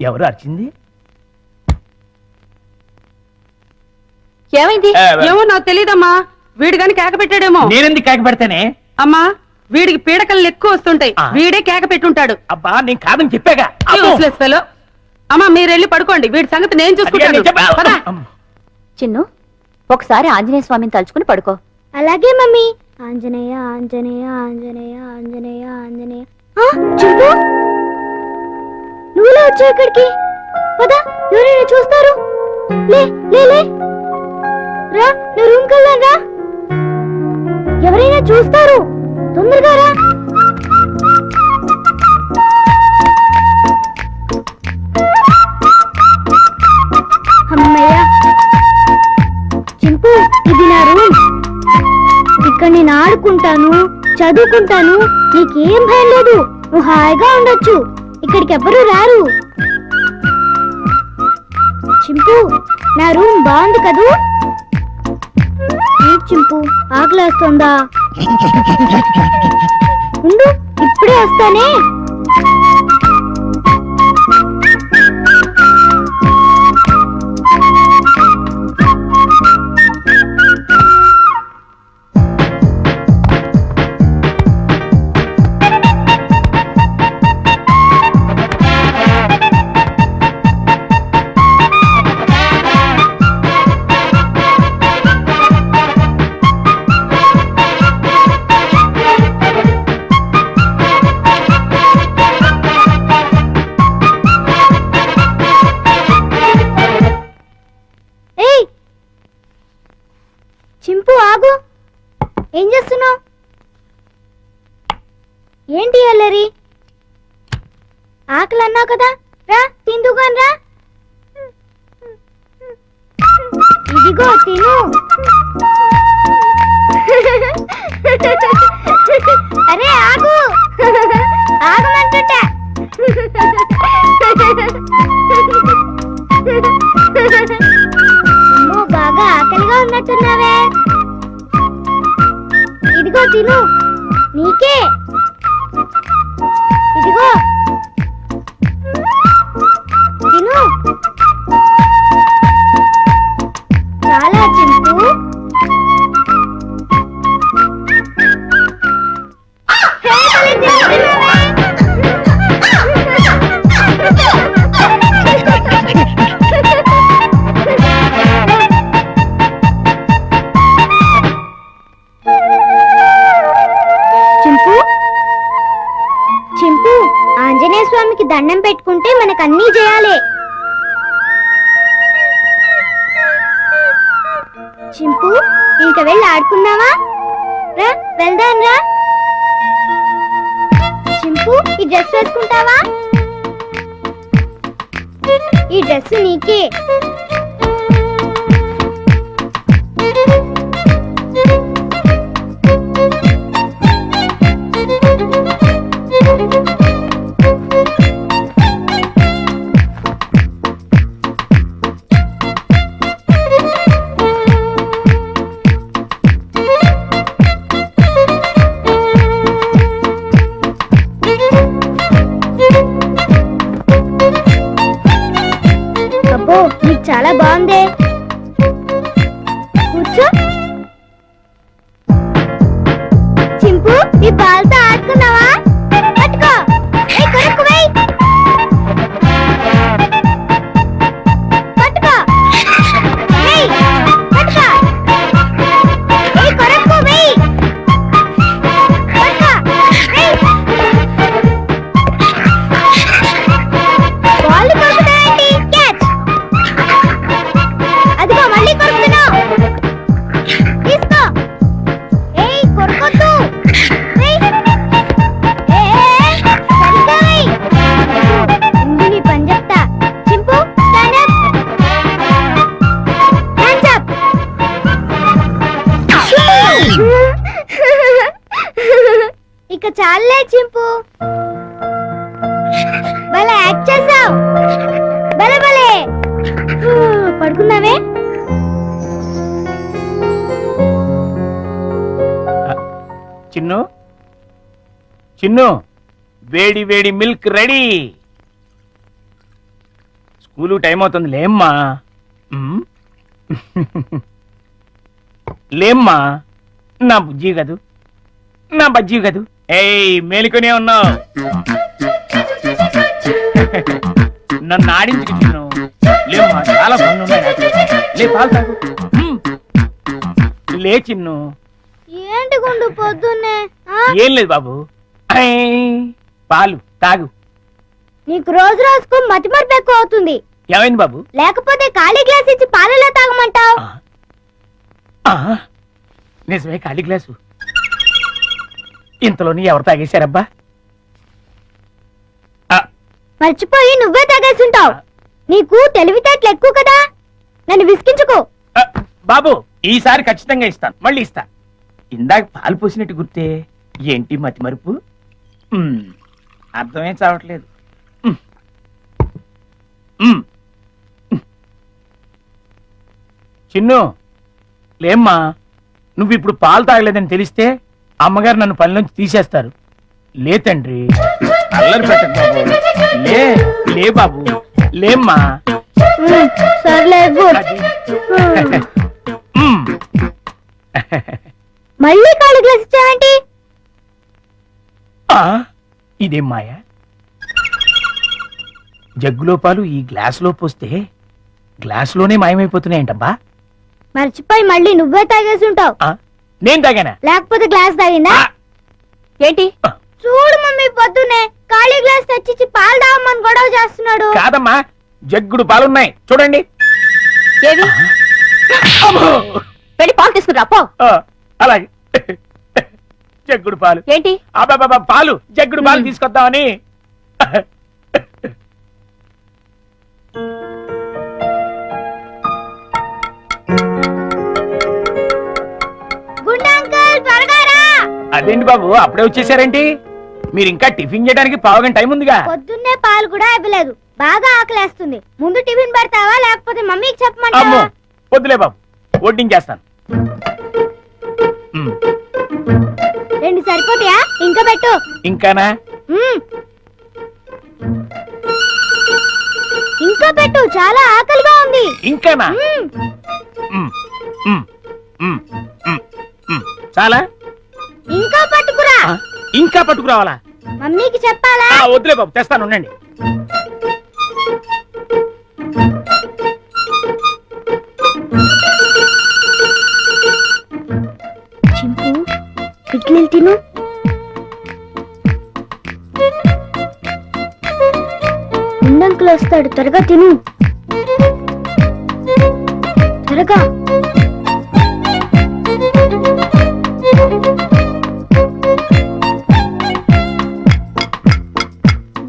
ఎవరు అరిచింది? ఏమైంది? ఏమో నాకు తెలియదమ్మా. వీడు గాని కేక పెట్టాడేమో. నేనెందుకు కేక పెడతానే? అమ్మా, వీడికి పీడకలు ఎక్కువ వస్తుంటాయి. వీడే కేక పెట్టుంటాడు. అబ్బా నేను కాదని చెప్పాగా. Useless fellow. అమ్మా మీరు వెళ్ళి పడుకోండి, వీడి సంగతి నేను చూసుకుంటాను. పద. చిన్ను, ఒకసారి ఆంజనేయ స్వామిని తలుచుకుని పడుకో. అలాగే మమ్మీ. ఆంజనేయ ఆంజనేయ ఆంజనేయ ఆంజనేయ ఆంజనేయ. చింటూ, నువ్వులా వచ్చావు ఇక్కడికి? పద, ఎవరైనా చూస్తారు. లే లే లే రా, నా రూమ్ కెళ్దాం రా. ఎవరైనా చూస్తారు, తొందరగా రా. అమ్మయ్య, చింపు ఇది నా రూమ్. ఇక్కడ నేను ఆడుకుంటాను, చదువుకుంటాను. నీకేం భయం లేదు, నువ్వు హాయిగా ఉండొచ్చు. ఇక్కడికి ఎవ్వరూ రారు. చింపు, నా రూమ్ బాగుంది కదూ? చింపు, ఆకలేస్తుందా? ఉండు, ఇప్పుడే వస్తానే. చింపు ఆగు, ఏం చేస్తున్నావు? ఏంటి అల్లరి? ఆకలి అన్నావు కదా, రా తిందుగాని రా. ఇదిగో తిను. అరే ఆగు, ఆగమంటుంటా. అమ్మో, బాగా ఆకలిగా ఉన్నట్టున్నావే. ఇదిగో తిను, నీకే. ఇదిగో తిను. చాలా చింపు. చింపు, ఆంజనేయ స్వామికి దండం పెట్టుకుంటే మనకన్నీ చేయాలి. చింపు, ఇంక వెళ్ళి ఆడుకుందామా? రా వెళ్దాం రా. చింపు, ఈ డ్రెస్ వేసుకుంటావా? ఈ డ్రెస్ నీకే. అబ్బో, నీకు చాలా బాగుందే. కూర్చో. చింపు, ఈ బాల్తో ఆడుకున్నావా? పట్టుకో. కొరకు వెయ్. పట్టుకో. వెయ్. పట్టుకో. కొరకు వెయ్. పట్టుకో. వెయ్. బాల్ కొరుకుతావేంటి? క్యాచ్. అదిగో మళ్ళీ కొరుకుతున్నావు. తీసుకో. ఏయ్, కొరకొద్దు. వెయ్. సరిగ్గా వెయ్. ఇందు నీ పని చెప్తా. చింపు, స్టాండ్ అప్. Hands up. ఇక చాలే చింపు, భలే యాక్ట్ చేసావు. భలే భలే. పడుకున్నావే? చిన్ను, చిన్ను, వేడి వేడి మిల్క్ రెడీ. స్కూలు టైం అవుతుంది లేమ్మా. ఉమ్. లేమ్మా, నా బుజ్జి కదూ, నా బజ్జీ కదూ. ఏయ్ మేలుకునే ఉన్నావు. నన్ను ఆడించుకు చిన్ను. లేమ్మా, చాలా పనులు ఉన్నాయి నాకు. లే పాలు తాగు. ఉమ్. లే చిన్ను. ఏంటి గుండు పొద్దున్నే ఆ? ఏం లేదు బాబు. ఐ, పాలు తాగు. నీకు రోజు రోజుకు మతిమరుపు ఎక్కువ అవుతుంది. ఏమైంది బాబు? లేకపోతే ఖాళీ గ్లాస్ ఇచ్చి పాలలో తాగమంటావు. ఆ, నిజమే, ఖాళీ గ్లాసు. ఇంతలోని ఎవరు తాగేశారబ్బా? మర్చిపోయి నువ్వే తాగేసుంటావు. నీకు తెలివితేటలు ఎక్కువ కదా, నన్ను విసిగించుకో. బాబు, ఈసారి ఖచ్చితంగా ఇస్తాను, మళ్ళీ ఇస్తా. ఇందాక పాలు పోసినట్టు గుర్తే. ఏంటి మతి మరుపు? అర్థమే చావట్లేదు. ఉమ్. ఉమ్. చిన్ను, లేమ్మా. నువ్వు ఇప్పుడు పాలు తాగలేదని తెలిస్తే అమ్మగారు నన్ను పని నుంచి తీసేస్తారు. లే తండ్రి, అల్లరి పెట్టకు బాబు. లే లే బాబు, లేమ్మా. సర్లే గుడ్. అది. ఉమ్. మళ్ళీ ఖాళీ గ్లాస్ ఇచ్చావేంటి? ఆ, ఇదేం మాయా? జగ్గులో పాలు ఈ గ్లాసులో పోస్తే గ్లాసులోనే మాయమైపోతున్నాయంటబ్బా. మర్చిపోయి మళ్ళీ నువ్వే తాగేసుంటావు. ఆ, నేను తాగానా? లేకపోతే గ్లాస్ తాగిందా? ఆ, ఏంటి? చూడు మమ్మీ, పొద్దున్నే ఖాళీ గ్లాస్ తెచ్చిచ్చి పాలు తాగమని గొడవ చేస్తున్నాడు. కాదమ్మా, జగ్గుడు పాలున్నాయి చూడండి. ఏవి? అమ్మో! వెళ్ళి పాలు తీసుకురా పో. ఆ, అలాగే. జగ్గుడు పాలు ఏంటి? అబ్బాబా, పాలు జగ్గుడు పాలు తీసుకొద్దామని. గుండు అంకుల్, త్వరగా రా. అదేంటి బాబు, అప్పుడే వచ్చేసారేంటి? మీరు ఇంకా టిఫిన్ చేయడానికి పావుగంట టైం ఉందిగా. పొద్దున్నే పాలు కూడా ఇవ్వలేదు. బాగా ఆకలేస్తుంది. ముందు టిఫిన్ పెడతావా లేకపోతే మమ్మీకి అమ్మో, చెప్పమంటావా? వద్దులే బాబు, వడ్డించేస్తాను. ఉమ్, 2 సరిపోతాయా? ఇంకా పెట్టు. ఇంకానా? మ్మ్. ఇంకా పెట్టు, చాలా ఆకలిగా ఉంది. ఇంకానా? మ్మ్. ఉమ్, ఉమ్, ఉమ్, ఉమ్, ఉమ్. చాలా? ఇంకా పట్టుకురా. ఆ, ఇంకా పట్టుకురావాలా? మమ్మీకి చెప్పాలా? ఆ, వద్దులే బాబు, తెస్తాను, ఉండండి. చింపు, ఇడ్లీలు తిను. ఉండంకులు వస్తాడు, త్వరగా తిను. త్వరగా.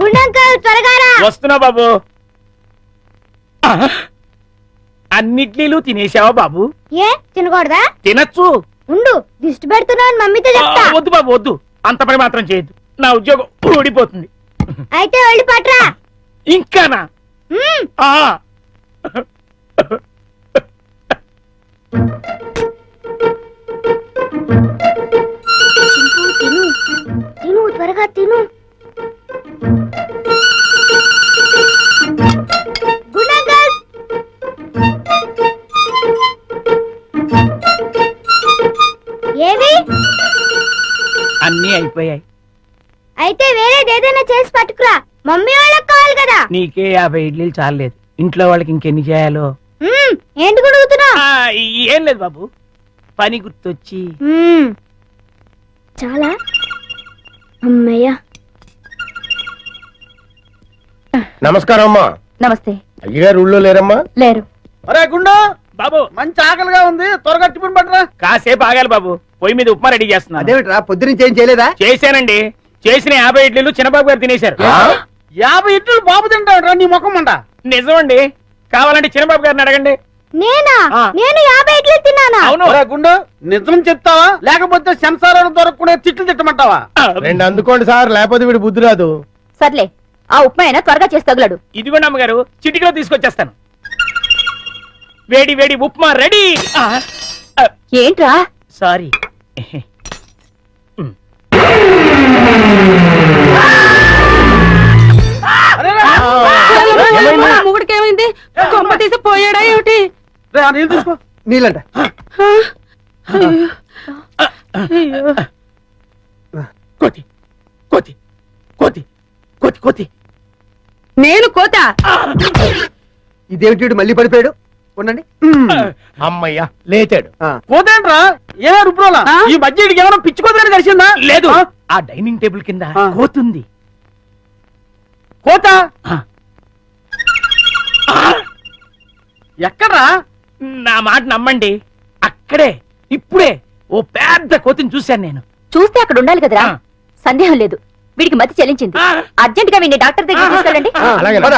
గుండంకుల్, త్వరగా రా. వస్తున్నా బాబు. ఆ, అన్నిట్లీలు తినేసావా బాబు? ఏ తినకూడదా? తినచ్చు. ఉండు, దిష్టి పెడుతున్నాను మమ్మీతో చెప్తా. వద్దు బాబు, వద్దు. అంత పని మాత్రం చేయొద్దు, నా ఉద్యోగం ఊడిపోతుంది. అయితే వెళ్ళి పట్రా. ఇంకానా? మ్మ్. ఆ. చింపు, తిను తిను, త్వరగా తిను. గుండంకుల్, ఏవి? అన్నీ అయిపోయాయి. అయితే వేరేదేదైనా చేసి పట్టుకురా, మమ్మీ వాళ్ళకి కావాలి కదా. నీకే 50 ఇడ్లీలు చాలలేదు, ఇంట్లో వాళ్ళకి ఇంకెన్ని చేయాలో. మ్మ్. ఏంటి గుడుగుతున్నావు? ఆ, ఏం లేదు బాబు, పని గుర్తొచ్చి. చాలా అమ్మయ్యా. నమస్కారం అమ్మా. నమస్తే. అయ్యగారు ఊళ్ళో లేరమ్మా? లేరు. అరే గుండు, బాబు మంచి ఆకలిగా ఉంది, త్వరగా టిఫిన్ పట్టరా. కాసేపు ఆగాలి బాబు, పొయ్యి మీద ఉప్మా రెడీ చేస్తున్నా. అదేమిట్రా పొద్దునుంచి ఏం చేయలేదా? చేశానండి, చేసిన 50 ఇడ్లీలు చిన్నబాబు గారు తినేశారు. 50 ఇడ్లీలు బాబు తింటాడురా నీ ముఖం అంట. నిజమండి, కావాలంటే చిన్నబాబు గారిని అడగండి. నేనా? ఆ. నేను 50 ఇడ్లీలు తిన్నానా? అవును. ఒరే గుండు, నిజం చెప్తావా లేకపోతే సెన్సార్ దొరకకుండా తిట్లు తిట్టమంటావా? రెండు అందుకోండి సార్, లేకపోతే వీడు బుద్ధి రాదు. సర్లే, ఆ ఉప్మా అయినా త్వరగా చేసి తగులడు. ఇదిగోండి అమ్మగారు, చిటికలో తీసుకొచ్చేస్తాను. వేడి వేడి ఉప్మా రెడీ. ఏంట్రా? సారీ. మొగుడికి ఏమైంది? కొంప తీసి పోయాడా ఏమిటి? రే, ఆ నీళ్ళు తీసుకో. నీళ్ళంట అయ్యో. అయ్యో. కోతి కోతి కోతి కోతి కోతి నేను కోత. ఇదేమిటి వీడు మళ్ళీ పడిపోయాడు ఉండండి అమ్మయ్యా లేచాడు. పోతేంట్రా ఏ రుబ్రోలా ఆ? ఈ మధ్య ఇడికి ఏమైనా పిచ్చుకోదని కలిసిందా? లేదు ఆ? ఆ డైనింగ్ టేబుల్ కింద ఆ. కోతుంది. కోత ఆ, ఎక్కడ్రా? నా మాట నమ్మండి, అక్కడే ఇప్పుడే ఓ పెద్ద కోతిని చూశాను నేను. చూస్తే అక్కడ ఉండాలి కదరా. ఆ. సందేహం లేదు, వీడికి మతి చెల్లించింది. ఆ. అర్జెంట్ గా వీడిని డాక్టర్ దగ్గర తీసుకెళ్ళండి. అలాగే పద.